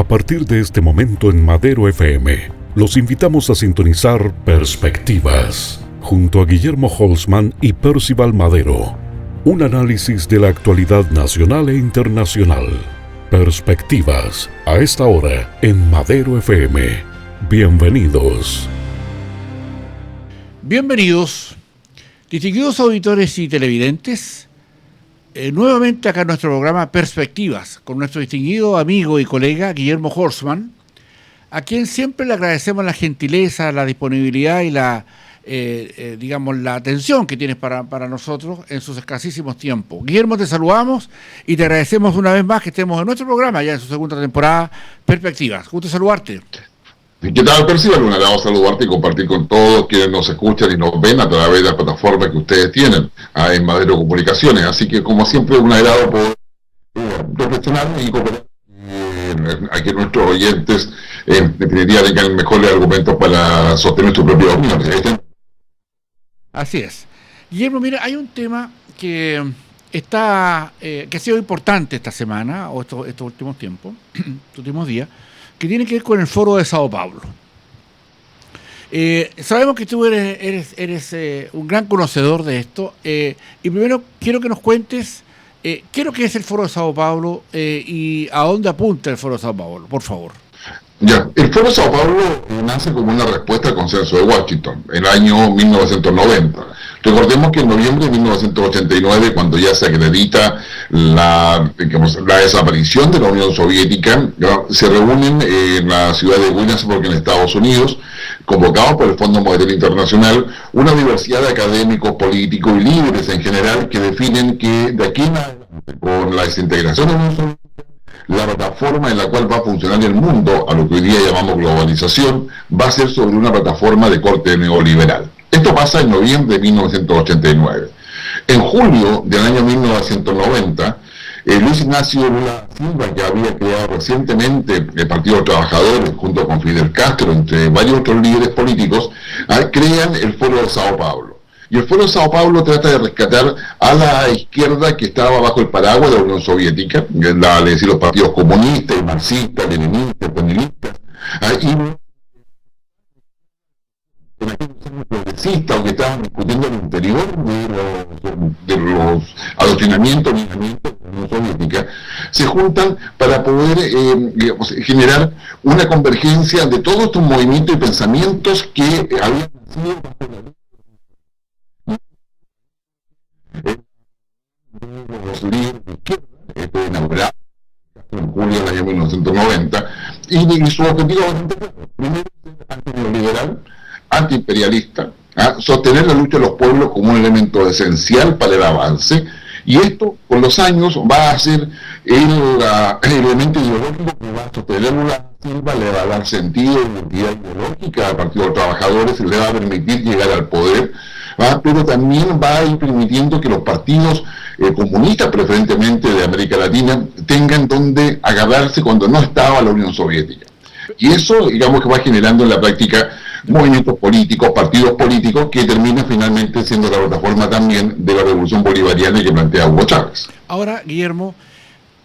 partir de este momento en Madero FM, los invitamos a sintonizar Perspectivas, junto a Guillermo Holzman y Percival Madero. Un análisis de la actualidad nacional e internacional. Perspectivas, a esta hora en Madero FM. Bienvenidos. Bienvenidos, distinguidos auditores y televidentes, nuevamente acá en nuestro programa Perspectivas, con nuestro distinguido amigo y colega Guillermo Holzman, a quien siempre le agradecemos la gentileza, la disponibilidad y la atención que tienes para nosotros en sus escasísimos tiempos. Guillermo, te saludamos y te agradecemos una vez más que estemos en nuestro programa, ya en su segunda temporada, Perspectivas. Gusto saludarte. ¿Qué tal, Percival? Un agrado saludarte y compartir con todos quienes nos escuchan y nos ven a través de la plataforma que ustedes tienen en Madero Comunicaciones. Así que, como siempre, un agrado poder reflexionar y cooperar a que nuestros oyentes, en definitiva, tengan mejores argumentos para sostener su propia opinión. Así es. Guillermo, mira, hay un tema que ha sido importante esta semana, o estos últimos tiempos, estos últimos días, que tiene que ver con el Foro de Sao Paulo. Sabemos que tú eres un gran conocedor de esto, y primero quiero que nos cuentes qué es lo que es el Foro de Sao Paulo y a dónde apunta el Foro de Sao Paulo, por favor. Ya, el Foro de Sao Paulo nace como una respuesta al consenso de Washington, en el año 1990. Recordemos que en noviembre de 1989, cuando ya se acredita la desaparición de la Unión Soviética, se reúnen en la ciudad de Williamsburg, en Estados Unidos, convocados por el Fondo Monetario Internacional, una diversidad de académicos, políticos y líderes en general que definen que de aquí en adelante, con la desintegración de la Unión Soviética, la plataforma en la cual va a funcionar el mundo, a lo que hoy día llamamos globalización, va a ser sobre una plataforma de corte neoliberal. Esto pasa en noviembre de 1989. En julio del año 1990, Luis Ignacio Lula da Silva, que había creado recientemente el Partido de los Trabajadores junto con Fidel Castro, entre varios otros líderes políticos, crean el Foro de Sao Paulo. Y el Foro de Sao Paulo trata de rescatar a la izquierda que estaba bajo el paraguas de la Unión Soviética, los partidos comunistas, y marxistas, leninistas, leninistas, y en aquellos años progresistas, que estaban discutiendo el interior de los adoctrinamientos de la Unión Soviética, se juntan para poder generar una convergencia de todos estos movimientos y pensamientos que habían nacido bajo la los líderes de izquierda, inaugurado en julio del año 1990, y su objetivo primero es antineoliberal, antiimperialista, sostener la lucha de los pueblos como un elemento esencial para el avance, y esto con los años va a ser el elemento ideológico que va a sostener Lula Silva, le va a dar sentido y identidad ideológica al Partido de los Trabajadores, le va a permitir llegar al poder, pero también va a ir permitiendo que los partidos comunistas, preferentemente de América Latina, tengan donde agarrarse cuando no estaba la Unión Soviética. Y eso, digamos, que va generando en la práctica movimientos políticos, partidos políticos, que terminan finalmente siendo la plataforma también de la revolución bolivariana que plantea Hugo Chávez. Ahora, Guillermo,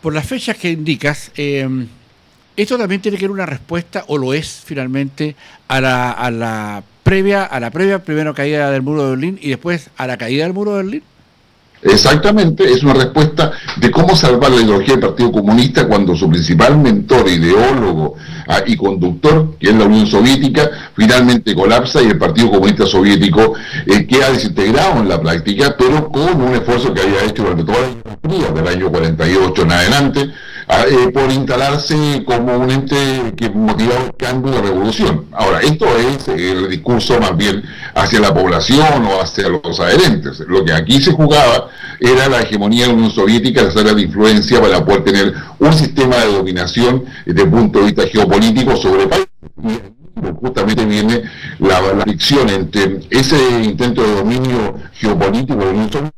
por las fechas que indicas, esto también tiene que ser una respuesta, o lo es finalmente, a la previa primero caída del muro de Berlín y después a la caída del muro de Berlín. Exactamente, es una respuesta de cómo salvar la ideología del Partido Comunista cuando su principal mentor, ideólogo y conductor, que es la Unión Soviética, finalmente colapsa y el Partido Comunista Soviético queda desintegrado en la práctica, pero con un esfuerzo que había hecho durante toda la Guerra Fría, del año 48 en adelante, por instalarse como un ente que motivaba el cambio de revolución. Ahora, esto es el discurso más bien hacia la población o hacia los adherentes. Lo que aquí se jugaba era la hegemonía de la Unión Soviética, la sala de influencia para poder tener un sistema de dominación desde el punto de vista geopolítico sobre países. Y justamente viene la fricción entre ese intento de dominio geopolítico de la Unión Soviética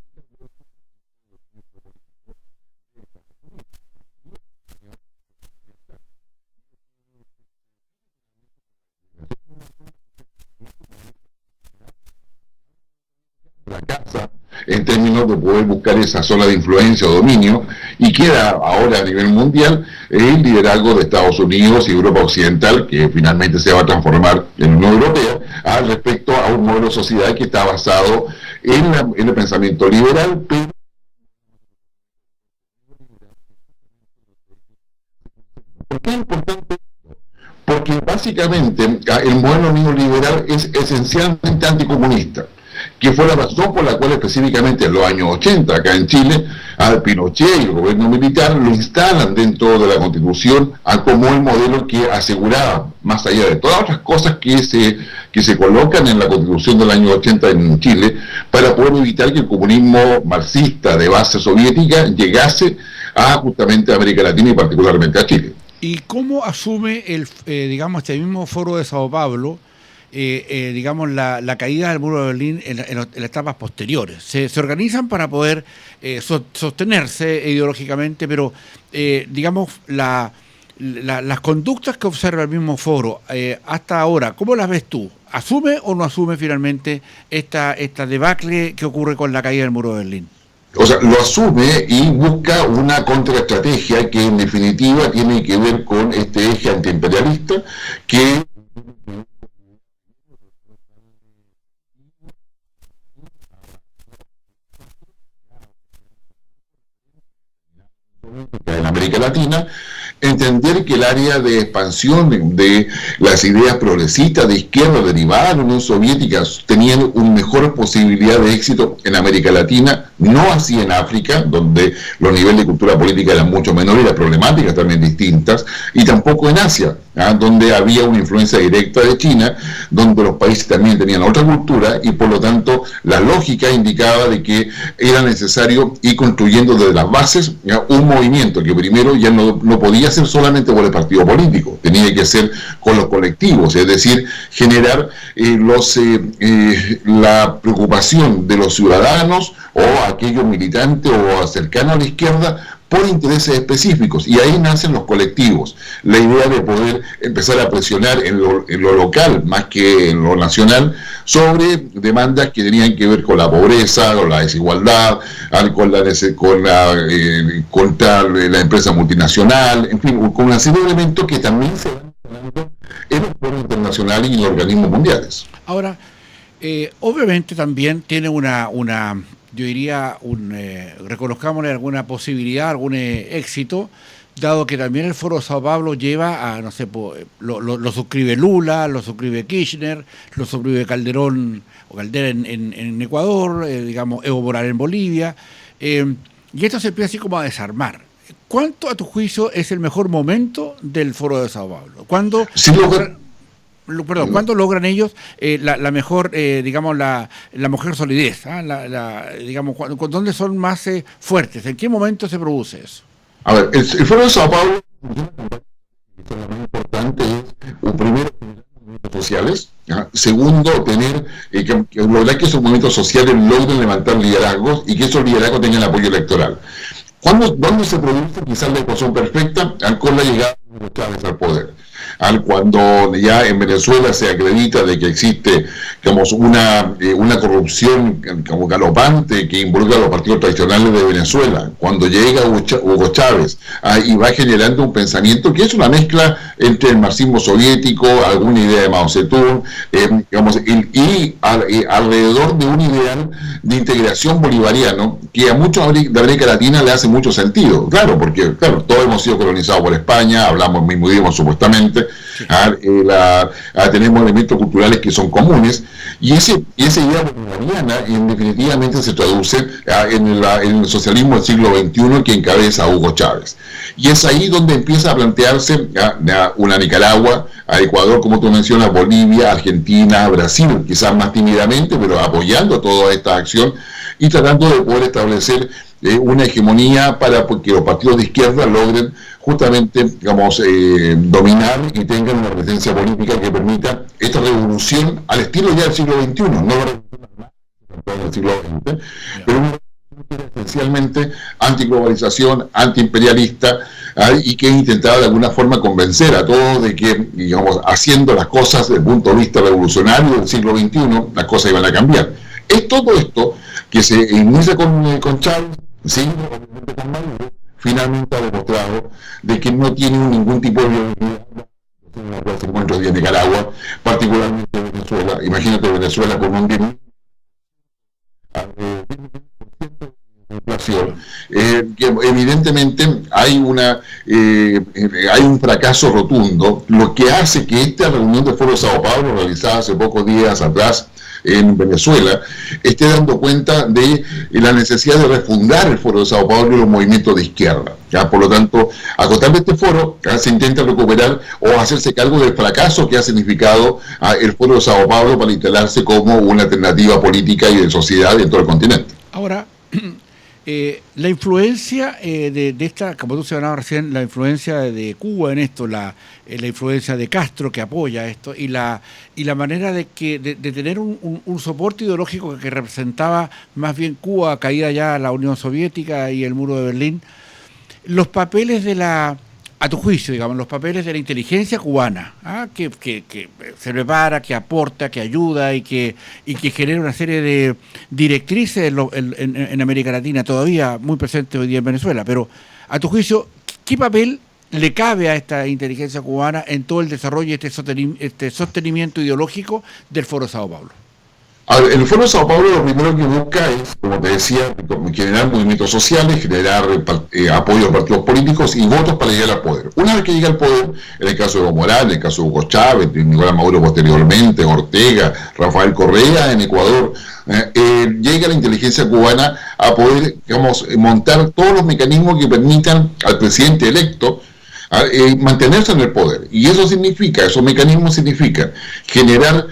la casa en términos de poder buscar esa zona de influencia o dominio, y queda ahora a nivel mundial el liderazgo de Estados Unidos y Europa Occidental, que finalmente se va a transformar en la Unión Europea, al respecto a un modelo de sociedad que está basado en el pensamiento liberal, pero ¿por qué es importante? Porque básicamente el modelo neoliberal es esencialmente anticomunista, que fue la razón por la cual específicamente en los años 80, acá en Chile, al Pinochet y el gobierno militar lo instalan dentro de la Constitución como el modelo que aseguraba, más allá de todas otras cosas que se colocan en la Constitución del año 80 en Chile, para poder evitar que el comunismo marxista de base soviética llegase a justamente a América Latina y particularmente a Chile. ¿Y cómo asume digamos, este mismo foro de Sao Paulo, digamos, la caída del muro de Berlín en las etapas posteriores? Se organizan para poder sostenerse ideológicamente, pero, digamos, las conductas que observa el mismo foro hasta ahora, ¿cómo las ves tú? ¿Asume o no asume finalmente esta debacle que ocurre con la caída del muro de Berlín? O sea, lo asume y busca una contraestrategia que en definitiva tiene que ver con este eje antiimperialista que en América Latina, entender que el área de expansión de las ideas progresistas de izquierda derivadas de la Unión Soviética tenían una mejor posibilidad de éxito en América Latina, no así en África, donde los niveles de cultura política eran mucho menores y las problemáticas también distintas, y tampoco en Asia, donde había una influencia directa de China, donde los países también tenían otra cultura, y por lo tanto la lógica indicaba de que era necesario ir construyendo desde las bases un movimiento que primero ya no podía ser solamente por el partido político, tenía que ser con los colectivos, es decir, generar la preocupación de los ciudadanos o aquellos militantes o cercanos a la izquierda por intereses específicos, y ahí nacen los colectivos, la idea de poder empezar a presionar en lo local más que en lo nacional sobre demandas que tenían que ver con la pobreza, con la desigualdad, contra la empresa multinacional, en fin, con una serie de elementos que también se van dando en los foros internacionales y en los organismos mundiales. Ahora, obviamente también tiene yo diría, reconozcámosle alguna posibilidad, algún éxito, dado que también el Foro de Sao Paulo lleva a, no sé, lo suscribe Lula, lo suscribe Kirchner, lo suscribe Calderón o Caldera en Ecuador, digamos, Evo Morales en Bolivia, y esto se empieza así como a desarmar. ¿Cuánto, a tu juicio, es el mejor momento del Foro de Sao Paulo? ¿Cuándo logran ellos la mejor, digamos, la mejor solidez? Digamos, ¿dónde son más fuertes? ¿En qué momento se produce eso? A ver, el Foro de Sao Paulo, lo más importante es, primero, movimientos sociales, segundo, tener lograr que esos movimientos sociales logren levantar liderazgos y que esos liderazgos tengan apoyo electoral. ¿Dónde se produce quizás la ecuación perfecta? Con la llegada de Hugo Chávez al poder. Cuando ya en Venezuela se acredita de que existe, digamos, una corrupción como galopante que involucra a los partidos tradicionales de Venezuela, cuando llega Hugo Chávez y va generando un pensamiento que es una mezcla entre el marxismo soviético, alguna idea de Mao Zedong, alrededor de un ideal de integración bolivariano que a muchos de América Latina le hace mucho sentido, claro, porque todos hemos sido colonizados por España, hablamos el mismo idioma supuestamente, tenemos elementos culturales que son comunes, y esa idea bolivariana definitivamente se traduce en el socialismo del siglo XXI que encabeza Hugo Chávez. Y es ahí donde empieza a plantearse una Nicaragua, a Ecuador, como tú mencionas, Bolivia, Argentina, Brasil, quizás más tímidamente, pero apoyando toda esta acción y tratando de poder establecer una hegemonía para que los partidos de izquierda logren justamente, digamos, dominar y tengan una presencia política que permita esta revolución al estilo ya del siglo XXI, no la revolución del siglo XX, pero una revolución que era esencialmente antiglobalización, antiimperialista, y que intentaba de alguna forma convencer a todos de que, digamos, haciendo las cosas desde el punto de vista revolucionario del siglo XXI, las cosas iban a cambiar. Es todo esto que se inicia con Chávez, sí, con Maduro, finalmente ha demostrado de que no tiene ningún tipo de viabilidad en los encuentros de Nicaragua, particularmente Venezuela. Imagínate Venezuela con un 10% de inflación. Que evidentemente hay un fracaso rotundo, lo que hace que esta reunión del Foro de Sao Paulo, realizada hace pocos días atrás en Venezuela, esté dando cuenta de la necesidad de refundar el Foro de Sao Paulo y los movimientos de izquierda. ¿Ya? Por lo tanto, a contar de este foro, ¿ya? Se intenta recuperar o hacerse cargo del fracaso que ha significado el Foro de Sao Paulo para instalarse como una alternativa política y de sociedad en todo el continente. Ahora, la influencia de esta, como tú señalabas recién, la influencia de Cuba en esto, la influencia de Castro que apoya esto y la manera de tener un soporte ideológico que representaba más bien Cuba, caída ya la Unión Soviética y el muro de Berlín, los papeles a tu juicio, digamos, los papeles de la inteligencia cubana, que se prepara, que aporta, que ayuda y que genera una serie de directrices en América Latina, todavía muy presente hoy día en Venezuela, pero a tu juicio, ¿qué papel le cabe a esta inteligencia cubana en todo el desarrollo y este sostenimiento ideológico del Foro de Sao Paulo? El Foro de Sao Paulo lo primero que busca es, como te decía, generar movimientos sociales, generar apoyo a partidos políticos y votos para llegar al poder. Una vez que llega al poder, en el caso de Evo Morales, en el caso de Hugo Chávez, Nicolás Maduro posteriormente, Ortega, Rafael Correa en Ecuador, llega la inteligencia cubana a poder, digamos, montar todos los mecanismos que permitan al presidente electo mantenerse en el poder. Y eso significa, esos mecanismos significan generar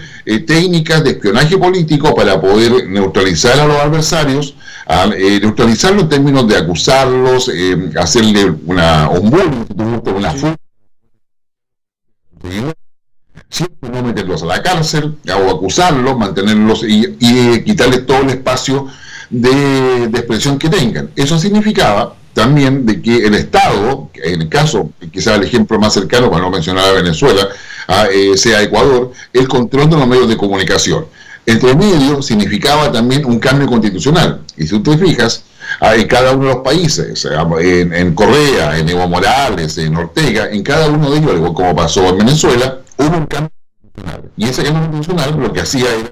técnicas de espionaje político para poder neutralizar a los adversarios, neutralizarlos en términos de acusarlos, hacerle un bullying, una fuga, siempre no meterlos a la cárcel o acusarlos, mantenerlos y quitarles todo el espacio de expresión que tengan. Eso significaba también de que el Estado, en el caso, quizás el ejemplo más cercano, para no mencionar a Venezuela, sea Ecuador, el control de los medios de comunicación. Entre medio significaba también un cambio constitucional. Y si tú te fijas, en cada uno de los países, en Correa, en Evo Morales, en Ortega, en cada uno de ellos, como pasó en Venezuela, hubo un cambio constitucional. Y ese cambio constitucional lo que hacía era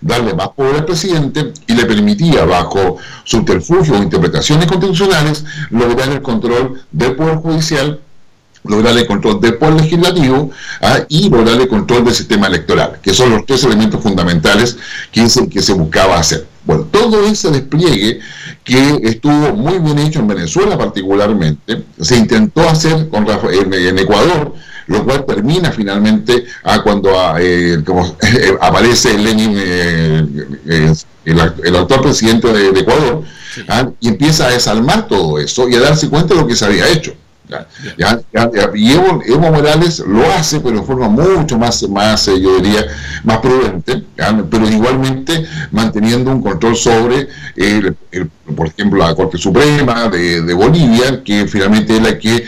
darle más poder al presidente y le permitía, bajo subterfugios o interpretaciones constitucionales, lograr el control del Poder Judicial, lograr el control del Poder Legislativo y lograr el control del sistema electoral, que son los tres elementos fundamentales que es el que se buscaba hacer. Bueno, todo ese despliegue que estuvo muy bien hecho en Venezuela particularmente, se intentó hacer en Ecuador, lo cual termina finalmente cuando aparece Lenin, el actual presidente de Ecuador, sí, y empieza a desarmar todo eso y a darse cuenta de lo que se había hecho. Y Evo Morales lo hace, pero en forma mucho más yo diría, más prudente, pero igualmente manteniendo un control sobre, por ejemplo, la Corte Suprema de Bolivia, que finalmente es la que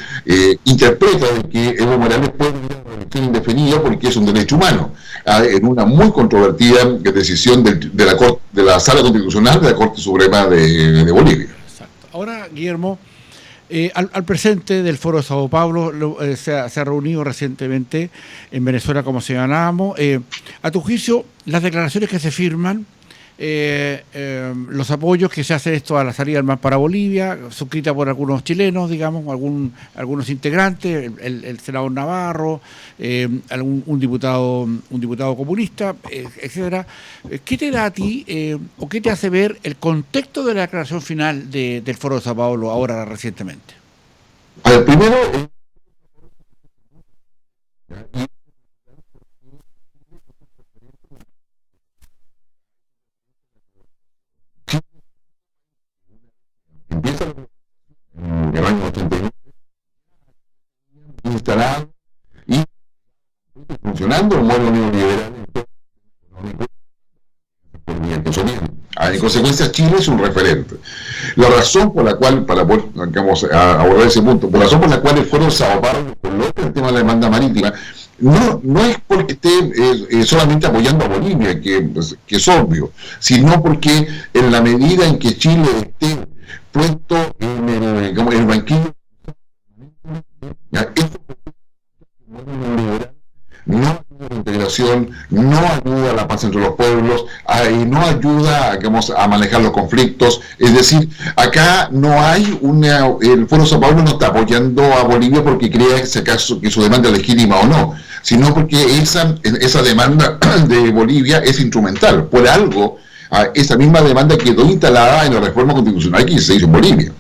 interpreta de que Evo Morales puede ir a la elección indefinida porque es un derecho humano, en una muy controvertida decisión de la Sala Constitucional de la Corte Suprema de Bolivia. Exacto. Ahora, Guillermo, al presente del Foro de Sao Paulo se ha reunido recientemente en Venezuela, como señalábamos. A tu juicio, las declaraciones que se firman, los apoyos que se hacen esto a la salida del mar para Bolivia, suscrita por algunos chilenos, digamos, algunos integrantes, el senador Navarro, un diputado comunista, etcétera. ¿Qué te da a ti o qué te hace ver el contexto de la declaración final del Foro de Sao Paulo ahora recientemente? A ver, primero, empieza en el año 89 instalado y funcionando un modelo neoliberal en consecuencia Chile es un referente. La razón por la cual, para poder, digamos, abordar ese punto, la razón por la cual el Foro de Sao Paulo coloca el tema de la demanda marítima no es porque esté solamente apoyando a Bolivia, que es obvio, sino porque en la medida en que Chile esté puesto en el banquillo, no ayuda a la integración, no ayuda a la paz entre los pueblos, y no ayuda, digamos, a manejar los conflictos. Es decir, acá no hay el Foro Sao Paulo no está apoyando a Bolivia porque crea que su demanda es legítima o no, sino porque esa demanda de Bolivia es instrumental. Por algo, esa misma demanda quedó instalada en la reforma constitucional que se hizo en Bolivia.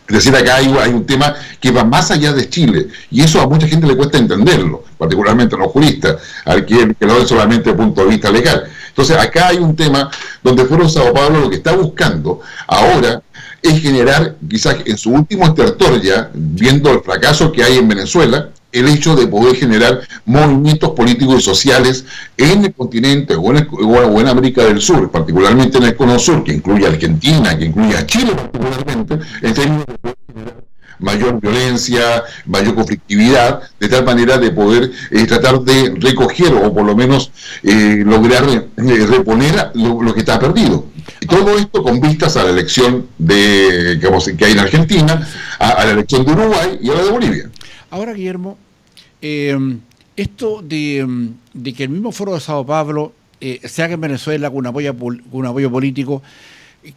Es decir, acá hay un tema que va más allá de Chile, y eso a mucha gente le cuesta entenderlo, particularmente a los juristas, al que lo ven solamente desde el punto de vista legal. Entonces, acá hay un tema donde el Foro Sao Paulo lo que está buscando ahora es generar, quizás en su último estertor ya, viendo el fracaso que hay en Venezuela, el hecho de poder generar movimientos políticos y sociales en el continente o en América del Sur, particularmente en el Cono Sur, que incluye a Argentina, que incluye a Chile particularmente, en términos de poder generar mayor violencia, mayor conflictividad, de tal manera de poder tratar de recoger o por lo menos lograr reponer lo que está perdido. Y todo esto con vistas a la elección que hay en Argentina, a la elección de Uruguay y a la de Bolivia. Ahora, Guillermo, esto de que el mismo Foro de Sao Paulo se haga en Venezuela con un apoyo político,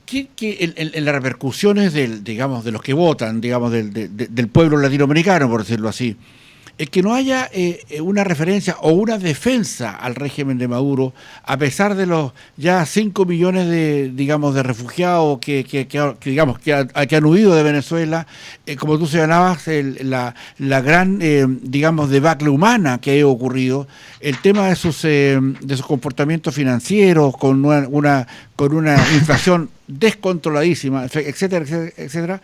que en las repercusiones de los que votan, digamos, del pueblo latinoamericano, por decirlo así, es que no haya una referencia o una defensa al régimen de Maduro, a pesar de los ya 5 millones de refugiados que han huido de Venezuela, como tú señalabas, la gran, debacle humana que ha ocurrido, el tema de sus comportamientos financieros, con una inflación descontroladísima, etcétera, etcétera.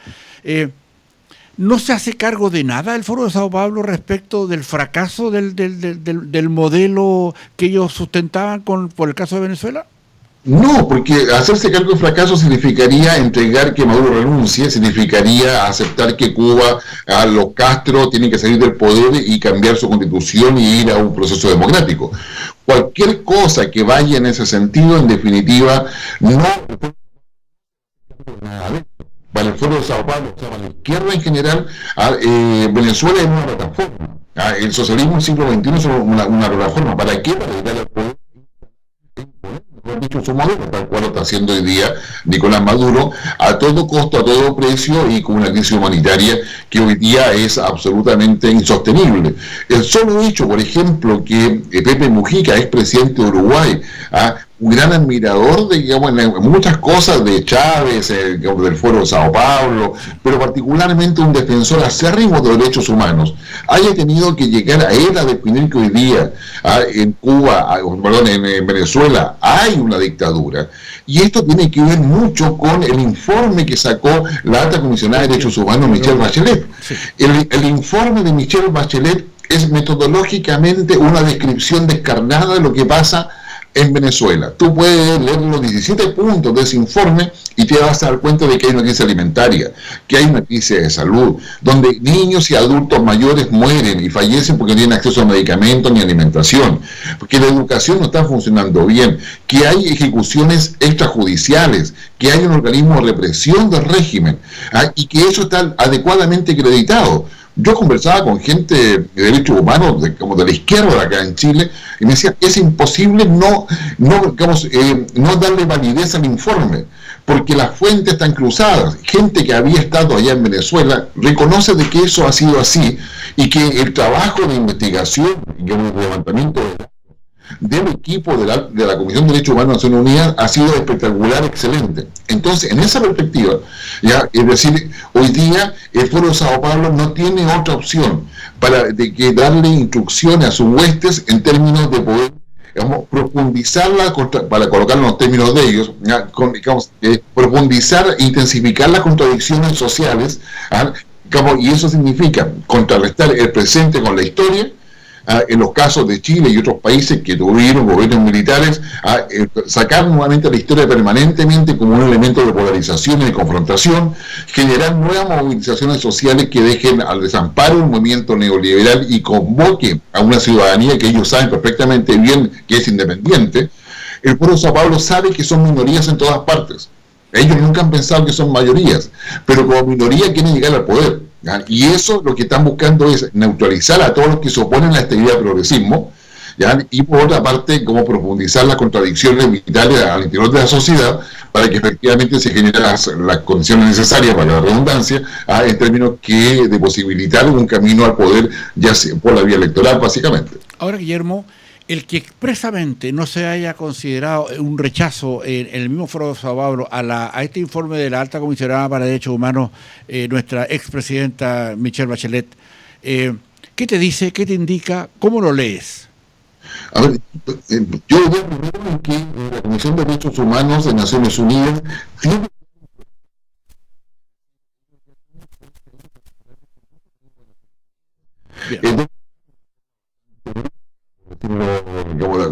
¿No se hace cargo de nada el Foro de Sao Paulo respecto del fracaso del modelo que ellos sustentaban por el caso de Venezuela? No, porque hacerse cargo del fracaso significaría entregar que Maduro renuncie, significaría aceptar que Cuba, a los Castro, tienen que salir del poder y cambiar su constitución y ir a un proceso democrático. Cualquier cosa que vaya en ese sentido, en definitiva, no... Para el Foro de Sao Paulo, o sea, para la izquierda en general, Venezuela es una plataforma. El socialismo del siglo XXI es una plataforma. ¿Para qué? Para dedicarle al poder, mejor dicho, su modelo, tal cual lo está haciendo hoy día Nicolás Maduro, a todo costo, a todo precio, y con una crisis humanitaria que hoy día es absolutamente insostenible. El solo hecho, por ejemplo, que Pepe Mujica, expresidente de Uruguay, un gran admirador en muchas cosas de Chávez, del Foro de Sao Paulo, pero particularmente un defensor acérrimo de derechos humanos, haya tenido que llegar a él a definir que hoy día en Cuba, en Venezuela, hay una dictadura. Y esto tiene que ver mucho con el informe que sacó la alta comisionada de Derechos Humanos, Michelle Bachelet. El informe de Michelle Bachelet es metodológicamente una descripción descarnada de lo que pasa en Venezuela. Tú puedes leer los 17 puntos de ese informe y te vas a dar cuenta de que hay una crisis alimentaria, que hay una crisis de salud, donde niños y adultos mayores mueren y fallecen porque no tienen acceso a medicamentos ni alimentación, porque la educación no está funcionando bien, que hay ejecuciones extrajudiciales, que hay un organismo de represión del régimen, y que eso está adecuadamente acreditado. Yo conversaba con gente de derechos humanos, como de la izquierda acá en Chile, y me decía, es imposible no darle validez al informe, porque las fuentes están cruzadas. Gente que había estado allá en Venezuela reconoce de que eso ha sido así, y que el trabajo de investigación y el levantamiento del equipo de la Comisión de Derechos Humanos de Naciones Unidas ha sido espectacular, excelente. Entonces, en esa perspectiva, es decir, hoy día el Foro de Sao Paulo no tiene otra opción que darle instrucciones a sus huestes en términos de poder, profundizarla, para colocarlo en los términos de ellos, profundizar e intensificar las contradicciones sociales, y eso significa contrarrestar el presente con la historia, en los casos de Chile y otros países que tuvieron gobiernos militares, sacar nuevamente la historia permanentemente como un elemento de polarización y de confrontación, generar nuevas movilizaciones sociales que dejen al desamparo un movimiento neoliberal y convoque a una ciudadanía que ellos saben perfectamente bien que es independiente. El pueblo de Sao Paulo sabe que son minorías en todas partes. Ellos nunca han pensado que son mayorías, pero como minoría quieren llegar al poder. ¿Ya? Y eso lo que están buscando es neutralizar a todos los que se oponen a esta idea de progresismo, ¿ya? Y por otra parte, como profundizar las contradicciones vitales al interior de la sociedad para que efectivamente se generen las condiciones necesarias para la redundancia, en términos de posibilitar un camino al poder, ya sea por la vía electoral, básicamente. Ahora, Guillermo, el que expresamente no se haya considerado un rechazo en el mismo Foro de Sao Paulo a este informe de la Alta Comisionada para Derechos Humanos, nuestra expresidenta Michelle Bachelet, ¿qué te dice, qué te indica, cómo lo lees? A ver, yo veo primero que la Comisión de Derechos Humanos de Naciones Unidas tiene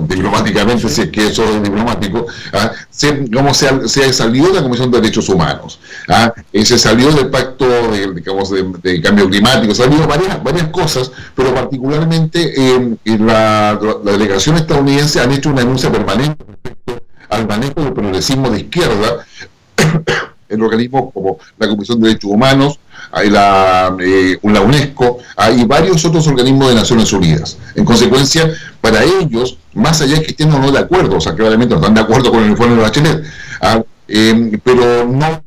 diplomáticamente, si es que eso es diplomático, se salió de la Comisión de Derechos Humanos, se salió del pacto de cambio climático, salió varias cosas, pero particularmente la delegación estadounidense han hecho una denuncia permanente respecto al manejo del progresismo de izquierda en organismos como la Comisión de Derechos Humanos, la UNESCO y varios otros organismos de Naciones Unidas. En consecuencia, para ellos, más allá de que estén o no de acuerdo, o sea, claramente no están de acuerdo con el informe de Bachelet, pero no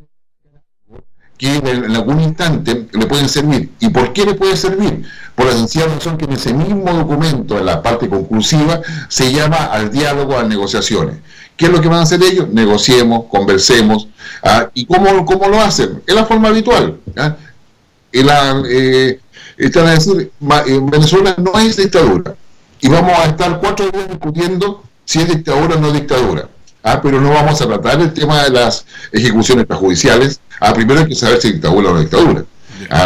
que en algún instante le pueden servir. ¿Y por qué le puede servir? Por la sencilla razón que en ese mismo documento, en la parte conclusiva, se llama al diálogo, a las negociaciones. ¿Qué es lo que van a hacer ellos? Negociemos, conversemos. ¿Y cómo lo hacen? Es la forma habitual. Están a decir, Venezuela no es dictadura. Y vamos a estar 4 días discutiendo si es dictadura o no vamos pero no vamos a tratar el tema de las ejecuciones extrajudiciales. Primero hay que saber si es dictadura o no dictadura.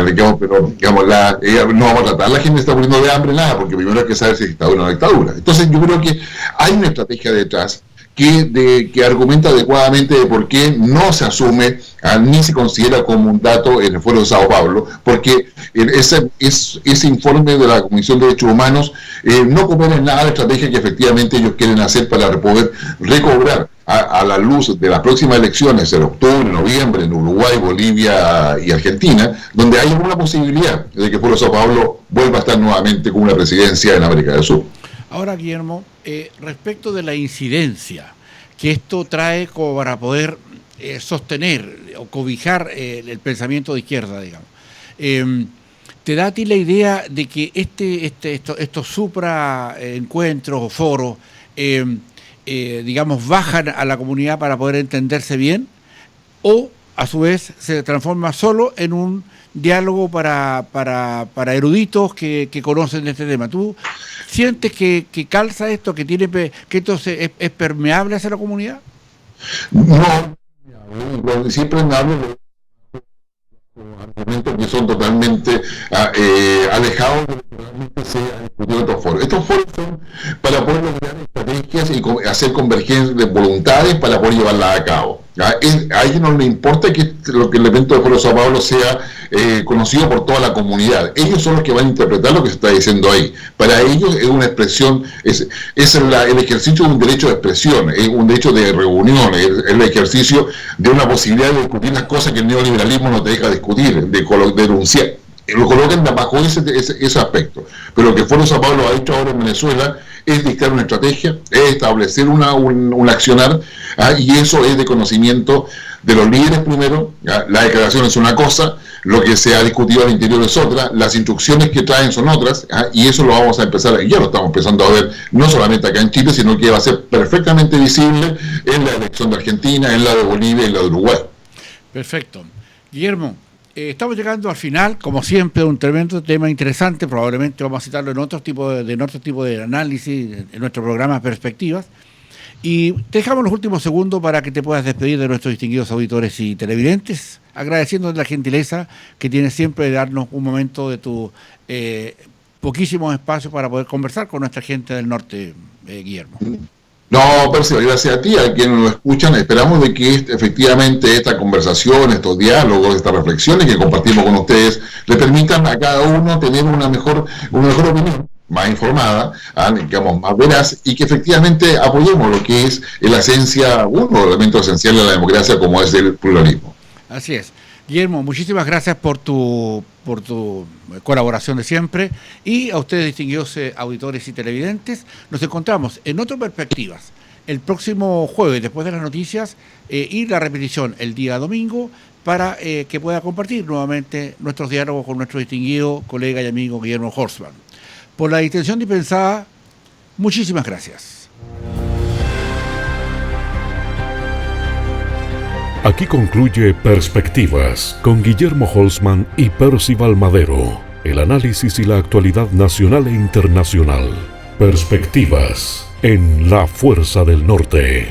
Pero no vamos a tratar, la gente está muriendo de hambre, nada, porque primero hay que saber si es dictadura o no dictadura. Entonces yo creo que hay una estrategia detrás que argumenta adecuadamente de por qué no se asume ni se considera como un dato en el Foro de Sao Paulo, porque ese informe de la Comisión de Derechos Humanos no conviene nada la estrategia que efectivamente ellos quieren hacer para poder recobrar a la luz de las próximas elecciones en octubre, noviembre, en Uruguay, Bolivia y Argentina, donde hay alguna posibilidad de que el Foro de Sao Paulo vuelva a estar nuevamente con una presidencia en América del Sur. Ahora, Guillermo, respecto de la incidencia que esto trae como para poder sostener o cobijar el pensamiento de izquierda, digamos, ¿te da a ti la idea de que estos supra encuentros o foros, digamos, bajan a la comunidad para poder entenderse bien, o a su vez se transforma solo en un diálogo para eruditos que conocen este tema? ¿Tú sientes que calza esto, que esto es permeable hacia la comunidad? No, siempre me hablo de argumentos que son totalmente alejados de lo que realmente se ha discutido en estos foros. Estos foros son para poder lograr estrategias y hacer convergencias de voluntades para poder llevarlas a cabo. A ellos no les importa que el evento del Foro de Sao Paulo sea conocido por toda la comunidad. Ellos son los que van a interpretar lo que se está diciendo ahí. Para ellos es una expresión, es el ejercicio de un derecho de expresión, es un derecho de reunión, es el ejercicio de una posibilidad de discutir las cosas que el neoliberalismo no te deja discutir, de denunciar. Lo colocan bajo ese aspecto. Pero lo que el Foro de Sao Paulo ha hecho ahora en Venezuela es dictar una estrategia, es establecer un accionar, y eso es de conocimiento de los líderes primero. La declaración es una cosa, lo que se ha discutido al interior es otra, las instrucciones que traen son otras, y eso lo vamos a empezar, ya lo estamos empezando a ver, no solamente acá en Chile, sino que va a ser perfectamente visible en la elección de Argentina, en la de Bolivia y en la de Uruguay. Perfecto. Guillermo, estamos llegando al final, como siempre, un tremendo tema interesante. Probablemente vamos a citarlo en otro tipo de análisis, en nuestro programa Perspectivas. Y te dejamos los últimos segundos para que te puedas despedir de nuestros distinguidos auditores y televidentes, agradeciéndoles la gentileza que tienes siempre de darnos un momento de tu poquísimos espacios para poder conversar con nuestra gente del norte, Guillermo. No, Percival, gracias a ti, a quienes nos escuchan. Esperamos de que efectivamente esta conversación, estos diálogos, estas reflexiones que compartimos con ustedes, le permitan a cada uno tener una mejor opinión, más informada, digamos, más veraz, y que efectivamente apoyemos lo que es la esencia, uno de los elementos esenciales de la democracia, como es el pluralismo. Así es. Guillermo, muchísimas gracias por tu colaboración de siempre, y a ustedes, distinguidos auditores y televidentes, nos encontramos en otras perspectivas el próximo jueves, después de las noticias, y la repetición el día domingo, para que pueda compartir nuevamente nuestros diálogos con nuestro distinguido colega y amigo Guillermo Horstmann. Por la distinción dispensada, muchísimas gracias. Aquí concluye Perspectivas con Guillermo Horstmann y Percival Madero. El análisis y la actualidad nacional e internacional. Perspectivas en La Fuerza del Norte.